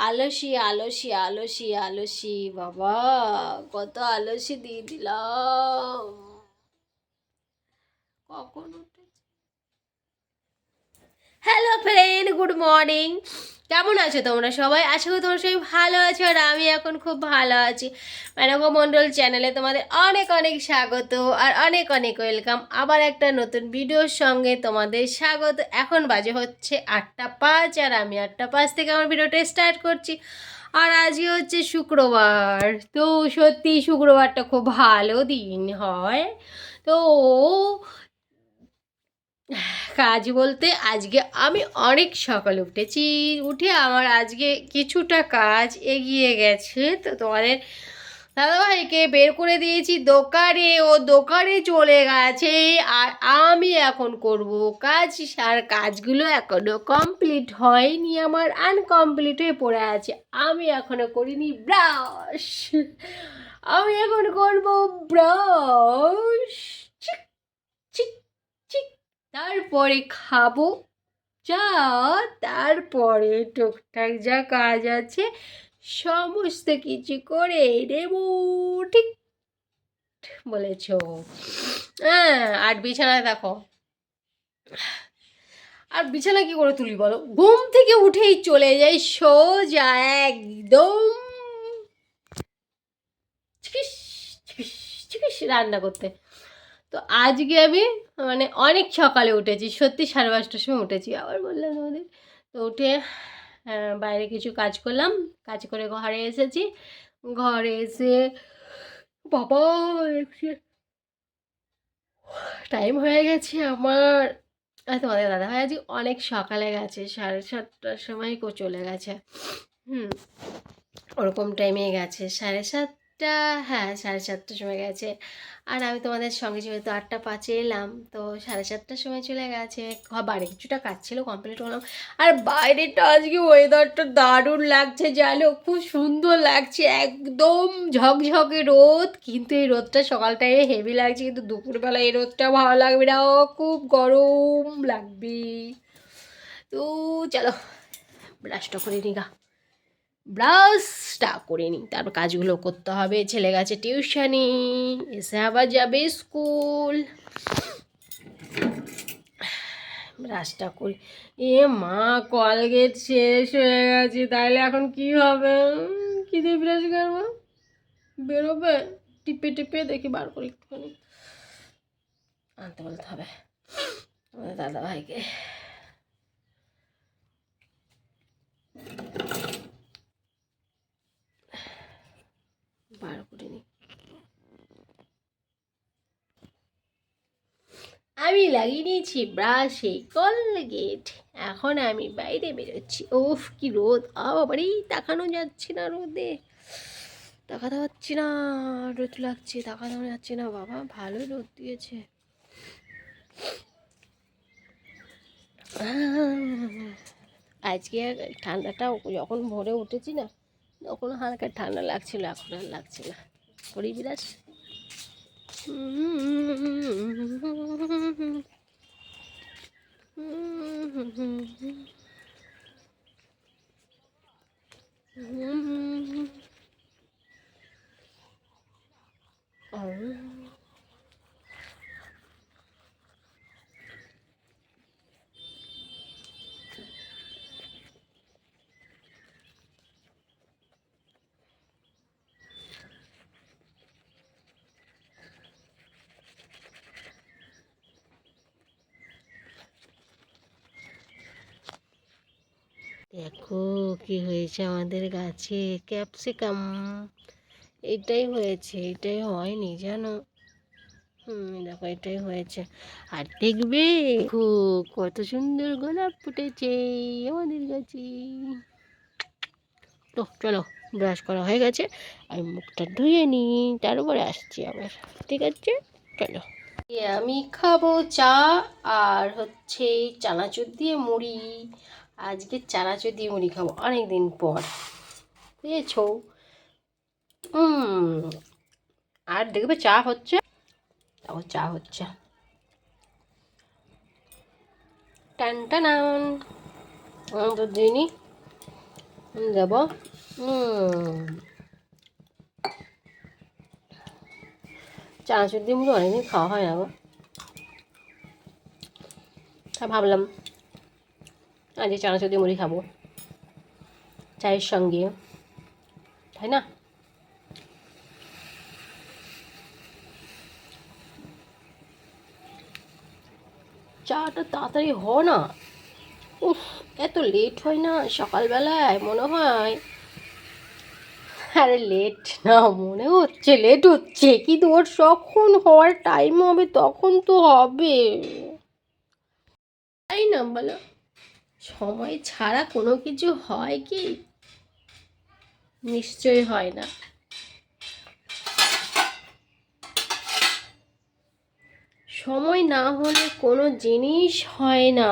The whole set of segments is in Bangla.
আলসি আলসি আলসি আলসি বাবা, কত আলসি দিয়ে দিলাম। কখন উঠেছি? Hello friend, good morning. কেমন আছো তোমরা সবাই? আশা করি তোমরা সবাই ভালো আছো, আর আমি এখন খুব ভালো আছি। মেনকা মণ্ডল চ্যানেলে তোমাদের অনেক অনেক স্বাগত আর অনেক অনেক ওয়েলকাম। আবার একটা নতুন ভিডিওর সঙ্গে তোমাদের স্বাগত। এখন বাজে হচ্ছে 8:05, আর আমি 8:05 থেকে আমার ভিডিওটা স্টার্ট করছি। আর আজকে হচ্ছে শুক্রবার। তো সত্যি শুক্রবারটা খুব ভালো দিন হয়। তো কাজ বলতে আজকে আমি অনেক সকালে উঠেছি। উঠে আমার আজকে কিছুটা কাজ এগিয়ে গেছে। তো তোমাদের দাদাভাইকে বের করে দিয়েছি দোকানে, ও দোকানে চলে গেছে। আর আমি এখন করব কাজ। আর কাজগুলো এখনো কমপ্লিট হয়নি, আমার আনকমপ্লিট হয়ে পড়ে আছে। আমি এখনো করিনি ব্রাশ। আমি এখন করব ব্রাশ। চিক চিক চিক। তারপরে খাবো চা। তারপরে টুকটাক যা কাজ আছে সমস্ত কিছু করে নেব। ঠিক বলেছ। হ্যাঁ, আর বিছানায় দেখো, আর বিছানা কি করে তুলি বলো? ঘুম থেকে উঠেই চলে যাই সোজা একদম চিকিস চিকিস চিকিস রান্না করতে। তো আজকে আমি মানে অনেক সকালে উঠেছি, সত্যি 5:30টার সময় উঠেছি। আবার বললাম তোমাদের। তো উঠে বাইরে কিছু কাজ করলাম, কাজ করে ঘরে এসেছি। ঘরে এসে বাবা টাইম হয়ে গেছে আমার। আর তোমাদের দাদাভাই আজকে অনেক সকালে গেছে, 7:30টার সময় চলে গেছে। ওরকম টাইমে গেছে, 7:30। হ্যাঁ, 7:30টার সময় গেছে। আর আমি তোমাদের সঙ্গে যেহেতু 8:05 এলাম, তো 7:30টার সময় চলে গেছে। বাইরে কিছুটা কাজ ছিল, কমপ্লিট করলাম। আর বাইরেটা আজকে ওয়েদারটা দারুণ লাগছে, জানো, খুব সুন্দর লাগছে। একদম ঝকঝকে রোদ, কিন্তু এই রোদটা সকাল টাইমে হেভি লাগছে, কিন্তু দুপুরবেলা এই রোদটা ভালো লাগবে না, খুব গরম লাগবে। তো চলো ব্রাশটা করে নিগা, ব্রাশটা করে নিই, তারপর কাজগুলো করতে হবে। ছেলে গেছে টিউশনি, এসে আবার যাবে স্কুল। ব্রাশটা করি। এ মা, কলগেট শেষ হয়ে গেছে, তাহলে এখন কি হবে? কি দিয়ে ব্রাশ করবো? বেরোবে? টিপে টিপে দেখি বার করি, একটুখানি আনতে বলতে হবে আমাদের দাদা ভাইকে। বার করে নিই। আমি লাগিয়ে নিয়েছি ব্রাশে কলগেট। এখন আমি বাইরে বেরোচ্ছি। ওফ কি রোদ! বাবারেই তাকানো যাচ্ছে না রোদে, তাকাতে পারছি না। রোদ লাগছে, তাকানো যাচ্ছে না। বাবা ভালো রোদ দিয়েছে। আজকে ঠান্ডাটা যখন ভোরে উঠেছি না, তখন হালকা ঠান্ডা লাগছিল, এখন আর লাগছে না। করি বিরাজ। দেখো কি হয়েছে আমাদের গাছে, ক্যাপসিকাম। এটাই হয়েছে, এটাই হয়নি জানো। দেখো এটাই হয়েছে। আর দেখবে কত সুন্দর গোলাপ ফুটেছে আমাদের গাছে। তো চলো, ব্রাশ করা হয়ে গেছে, আমি মুখটা ধুয়ে নিই, তারপরে আসছি আবার। ঠিক আছে, চলো। আমি খাবো চা, আর হচ্ছে চানাচুর দিয়ে মুড়ি। আজকে চানাচুর দিয়ে মুড়ি খাবো অনেক দিন পর, বুঝেছো? আর দেখবে চা হচ্ছে, তাও চা হচ্ছে। টান টানান, তো দিনই দেব। চানাচুর দিয়ে মুড়ি অনেকদিন খাওয়া হয় না গো, তা ভাবলাম আজ চানাচুর দিয়ে মুড়ি খাবো চায়ের সঙ্গে, তাই না? চাটা তাড়াতাড়ি হয় না, উফ এত লেট হয় না সকালবেলায়, মনে হয় আরে লেট না, মনে হচ্ছে লেট হচ্ছে, কিন্তু ওর যখন হওয়ার টাইম হবে তখন তো হবে, তাই না বলো? সময় ছাড়া কোনো কিছু হয় কি? নিশ্চয়ই হয় না। সময় না হলে কোনো জিনিস হয় না,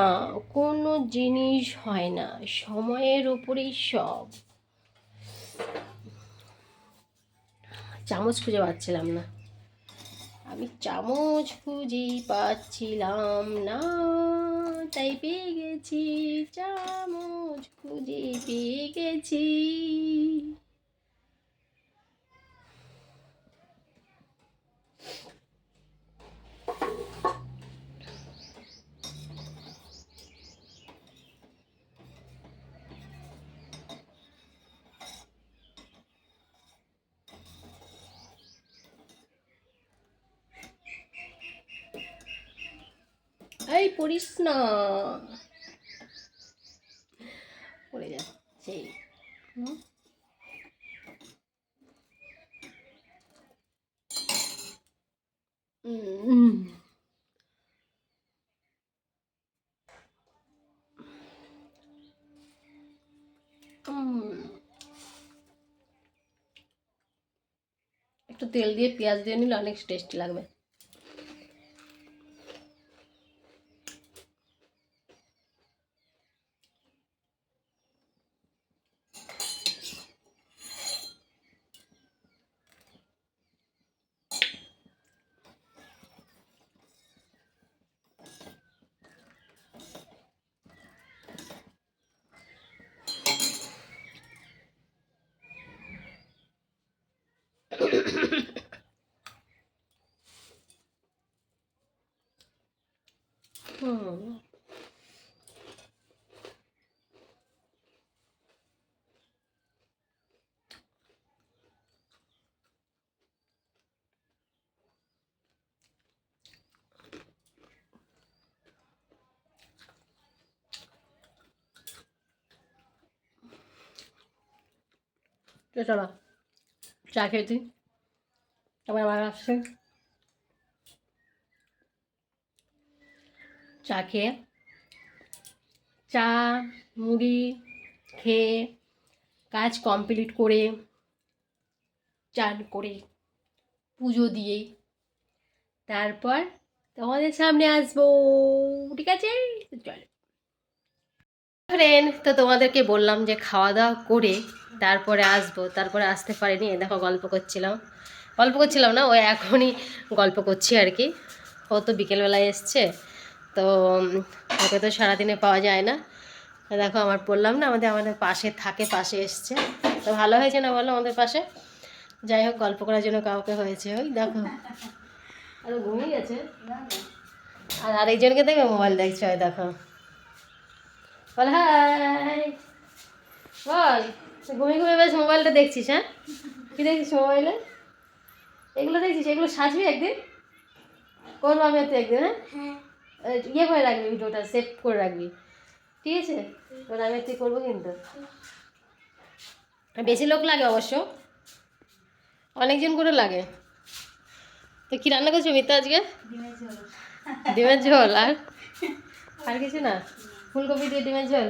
কোনো জিনিস হয় না, সময়ের উপরেই সব। চামচ খুঁজে পাচ্ছিলাম না, আমি চামচ খুঁজে পাচ্ছিলাম না, তাই পেয়ে গেছি, চামচ খুঁজে পেয়ে গেছি। এই পড়িস না, পড়ে যাচ্ছে। হুম, উম, একটু তেল দিয়ে পেঁয়াজ দিয়ে নিলে অনেক টেস্টি লাগবে। হুম, চলো চা খেয়েছি, তারপর আবার আসছে চা খেয়ে, চা মুড়ি খেয়ে কাজ কমপ্লিট করে চান করে পুজো দিয়ে তারপর তোমাদের সামনে আসবো, ঠিক আছে? চলো ফ্রেন্ড, তো তোমাদেরকে বললাম যে খাওয়া দাওয়া করে তারপরে আসবো, তারপরে আসতে পারিনি, দেখো গল্প করছিলাম না, ওই এখনই গল্প করছি আর কি। ও তো বিকেলবেলায় এসছে, তো ওকে তো সারাদিনে পাওয়া যায় না। দেখো আমার বললাম না আমাদের পাশে থাকে, পাশে এসছে, তো ভালো হয়েছে না বলো আমাদের পাশে? যাই হোক, গল্প করার জন্য কাউকে হয়েছে, ওই দেখো আর ঘুমিয়ে গেছে। আর আরেকজনকে দেখবে মোবাইল দেখছে, ওই দেখো, বল হাই, বল ঘুমিয়ে ঘুমিয়ে বেশ মোবাইলটা দেখছিস? হ্যাঁ, কি দেখছিস মোবাইলে? এগুলো দেখছিস, এগুলো সাজবি একদিন, করবো আমি তো একদিন। হ্যাঁ, ইয়ে করে রাখবি, ভিডিওটা সেভ করে রাখবি, ঠিক আছে? এবার আমি তুই করবো কিন্তু, বেশি লোক লাগে অবশ্য, অনেকজন করে লাগে। তো কী রান্না করছো মিতা আজকে? ডিমের ঝোল আর আর কিছু না? ফুলকপি দিয়ে ডিমের ঝোল?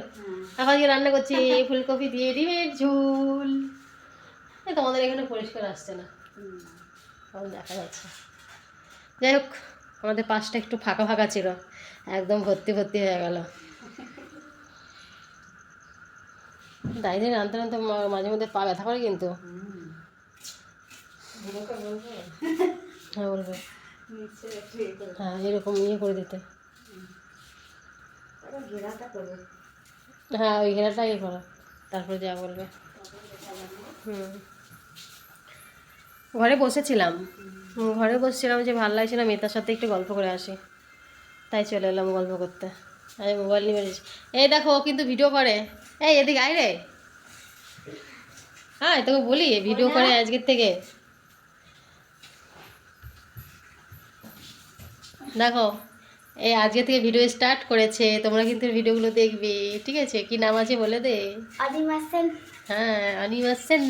এখন আজকে রান্না করছি ফুলকপি দিয়ে ডিমের ঝোল। তোমাদের এখানে পরিষ্কার আসছে না, এখন দেখা যাচ্ছে। যাই হোক, আমাদের পাশটা একটু ফাঁকা ফাঁকা ছিল, একদম ভর্তি ভর্তি হয়ে গেল। ডাইনে রানতে রানতে মাঝে মধ্যে পা ব্যথা করে কিন্তু। হ্যাঁ বলবে, হ্যাঁ এরকম ইয়ে করে দিতে, হ্যাঁ ওই ঘেরাটা ইয়ে করো। তারপরে যা বলবে। হুম, ঘরে বসেছিলাম, ঘরে বসছিলাম যে ভালো লাগছে না, মেয়েটার সাথে একটু গল্প করে আসি, তাই চলে এলাম গল্প করতে। আমি মোবাইল নিয়ে বেরিয়েছি। এই দেখো ও কিন্তু ভিডিও করে। এই এদিকে আয় রে। হ্যাঁ তোকে বলি ভিডিও করে আজকের থেকে। দেখো এই আজকে থেকে ভিডিও স্টার্ট করেছে, তোমরা কিন্তু ভিডিওগুলো দেখবে, ঠিক আছে? কি নাম আছে বলে দে। অনিমা সেন। হ্যাঁ অনিমা সেন।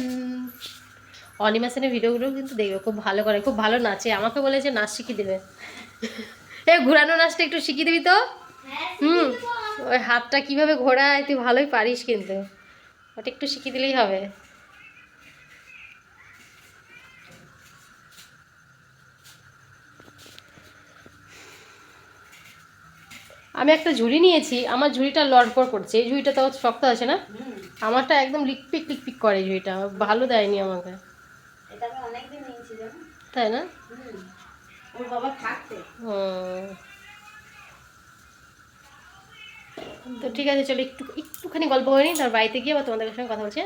অনিমা সেনের ভিডিওগুলো কিন্তু দেখবে, খুব ভালো করে, খুব ভালো নাচে। আমাকে বলেছে নাচ শিখিয়ে দেবে। এই ঘোরানো নাচটা একটু শিখিয়ে দিবি তো। হুম, ওই হাতটা কিভাবে ঘোরায় তুই ভালোই পারিস, কিন্তু ওটা একটু শিখিয়ে দিলেই হবে। আমি একটা ঝুড়ি নিয়েছি, আমার ঝুড়িটা লড়পড় করছে। এই ঝুড়িটা তো শক্ত আছে না, আমারটা একদম লিকপিক লিকপিক করে। ঝুড়িটা ভালো দেয়নি আমাকে। এটা আমি অনেকদিন নিয়েছি জানো। তাই না? ওর বাবা থাকতে। তো ঠিক আছে, চলো একটুখানি গল্প হয়নি, তার বাড়িতে গিয়ে আবার তোমাদের সঙ্গে কথা বলছে।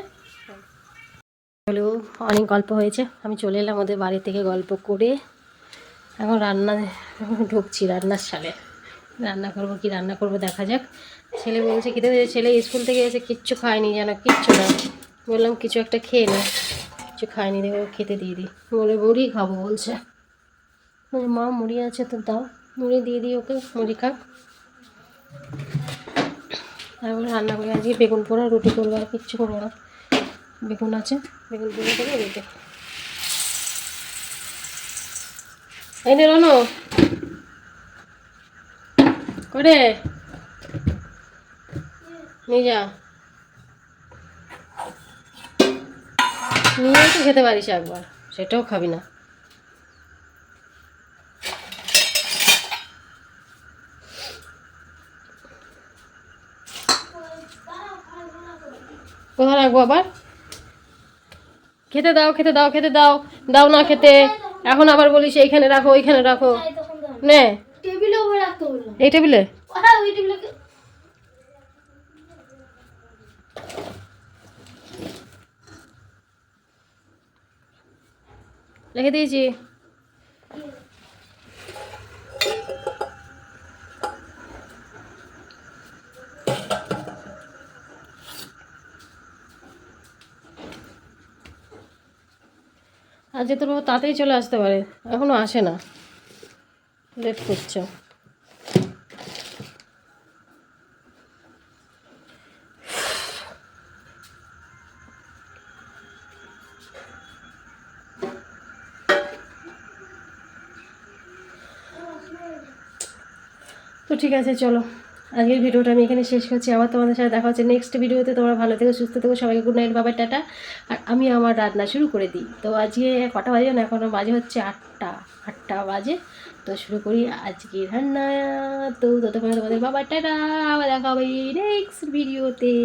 হলেও অনেক গল্প হয়েছে, আমি চলে এলাম ওদের বাড়ি থেকে গল্প করে। এখন রান্না ঢুকছি, রান্নার সালে রান্না করবো, কি রান্না করবো দেখা যাক। ছেলে বলছে খেতে, ছেলে স্কুল থেকে এসে কিচ্ছু খায়নি যেন, কিচ্ছু না। বললাম কিছু একটা খেয়ে না, কিছু খায়নি, দেখো খেতে দিয়ে দিই। বলে মুড়ি খাবো বলছে। বলছে মা মুড়ি আছে তো দাও, মুড়ি দিয়ে দিই ওকে, মুড়ি খাক। তারপরে রান্না করে আজকে বেগুন পোড়া, রুটি করবো, আর কিচ্ছু করবো না। বেগুন আছে, বেগুন পোড়া করে রুটি। এই নে রনো করে নিয়ে যা, নিয়ে তো খেতে পারিস একবার, সেটাও খাবি না। কোথায় রাখবো আবার? খেতে দাও, খেতে দাও, খেতে দাও, দাও না খেতে। এখন আবার বলিস এইখানে রাখো, ওইখানে রাখো। নে টেবিলে উপরে রাখতে বললাম। এই টেবিলে। হ্যাঁ ওই টেবিলে। রেখে দিয়েছি। আজকে তোর বাবা তাড়াতাড়ি চলে আসতে পারে, এখনো আসে না, লেট করছে। তো ঠিক আছে চলো, আজকের ভিডিওটা আমি এখানে শেষ করছি। আবার তোমাদের সাথে দেখা হচ্ছে নেক্সট ভিডিওতে। তোমরা ভালো থেকো, সুস্থ থেকো, সবাইকে গুড নাইট, বাবাই টাটা। আর আমি আমার রান্না শুরু করে দিই। তো আজকে কটা বাজে না, এখনও বাজে হচ্ছে 8টা বাজে। তো শুরু করি আজকের রান্না। তো ততক্ষণে তোমাদের বাবাই টাটা, আবার দেখা হবে নেক্সট ভিডিওতে।